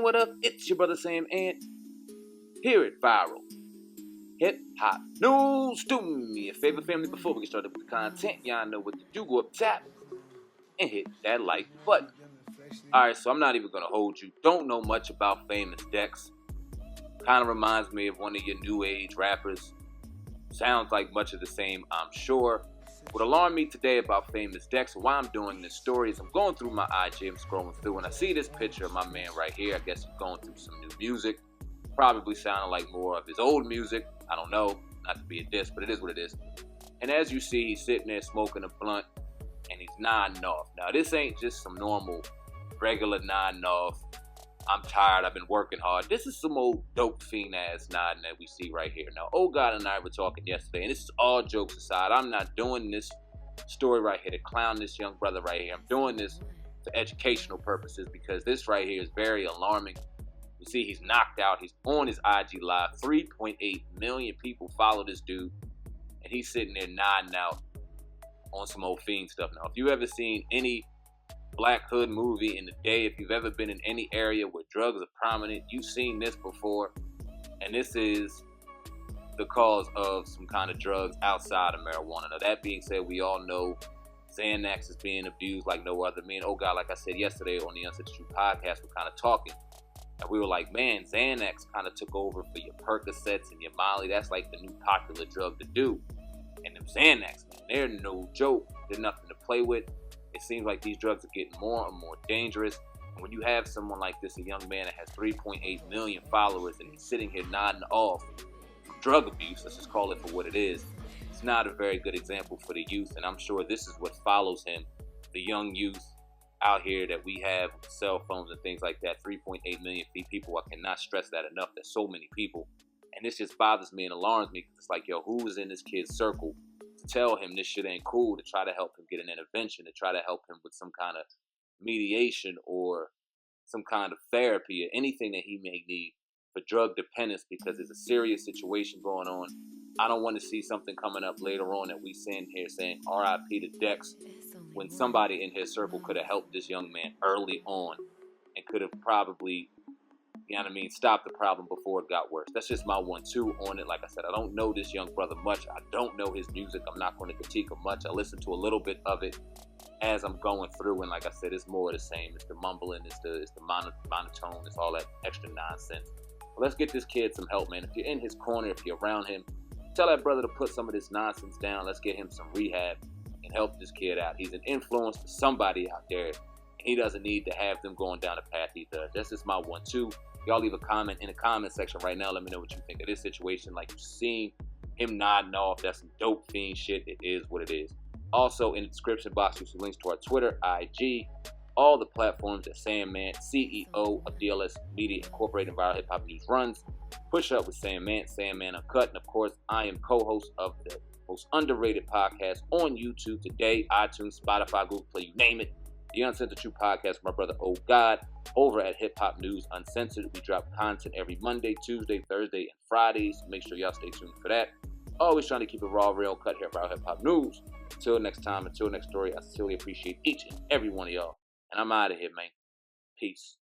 what up? It's your brother SamAnt. Here at Viral Hip Hop News. Do me a favor, family, before we get started with the content. Y'all know what to do. Go up top and hit that like button. Alright, so I'm not even going to hold you. Don't know much about Famous Dex. Kind of reminds me of one of your new age rappers. Sounds like much of the same, I'm sure. What alarmed me today about Famous Dex, and why I'm doing this story, is I'm going through my IG, I'm scrolling through, and I see this picture of my man right here. I guess he's going through some new music. Probably sounding like more of his old music. I don't know, not to be a diss, but it is what it is. And as you see, he's sitting there smoking a blunt, and he's nodding off. Now, this ain't just some normal, regular nodding off. I'm tired, I've been working hard. This is some old dope fiend ass nodding that we see right here. Now, old God and I were talking yesterday, and this is all jokes aside. I'm not doing this story right here to clown this young brother right here. I'm doing this for educational purposes because this right here is very alarming. You see, he's knocked out. He's on his IG Live. 3.8 million people follow this dude, and he's sitting there nodding out on some old fiend stuff. Now, if you ever seen any Black Hood movie in the day, if you've ever been in any area where drugs are prominent, you've seen this before. And this is the cause of some kind of drugs outside of marijuana. Now, that being said, we all know Xanax is being abused like no other. Me and oh God, like I said yesterday on the Uncensored podcast, we're kind of talking. And we were like, man, Xanax kind of took over for your Percocets and your Molly. That's like the new popular drug to do. And them Xanax, man, they're no joke. They're nothing to play with. It seems like these drugs are getting more and more dangerous. And when you have someone like this, a young man that has 3.8 million followers, and he's sitting here nodding off from drug abuse, let's just call it for what it is, it's not a very good example for the youth. And I'm sure this is what follows him, the young youth out here that we have with cell phones and things like that. 3.8 million people, I cannot stress that enough. There's so many people. And this just bothers me and alarms me, because it's like, yo, who is in this kid's circle to tell him this shit ain't cool, to try to help him get an intervention, to try to help him with some kind of mediation or some kind of therapy or anything that he may need for drug dependence, because there's a serious situation going on. I don't want to see something coming up later on that we stand here saying RIP to Dex, when somebody in his circle could have helped this young man early on and could have probably, you know what I mean, stop the problem before it got worse. That's just my 1-2 on it. Like I said, I don't know this young brother much. I don't know his music. I'm not going to critique him much. I listen to a little bit of it as I'm going through, and like I said, it's more of the same. It's the mumbling, it's the monotone, it's all that extra nonsense. But let's get this kid some help, man. If you're in his corner, if you're around him, tell that brother to put some of this nonsense down. Let's get him some rehab and help this kid out. He's an influence to somebody out there, and he doesn't need to have them going down the path he does. That's just my 1-2. Y'all leave a comment in the comment section right now. Let me know what you think of this situation. Like, you've seen him nodding off. That's some dope fiend shit. It is what it is. Also, in the description box, you see links to our Twitter, IG, all the platforms that SamAnt, CEO of DLS Media Incorporated, Viral Hip Hop News runs. Push Up with SamAnt, SamAnt Uncut. And of course, I am co-host of the most underrated podcast on YouTube today, iTunes, Spotify, Google Play, you name it. The Uncensored podcast with my brother, Oh God, over at Hip Hop News Uncensored. We drop content every Monday, Tuesday, Thursday, and Fridays. Make sure y'all stay tuned for that. Always trying to keep it raw, real, cut here at Viral Hip Hop News. Until next time, until next story, I sincerely appreciate each and every one of y'all. And I'm out of here, man. Peace.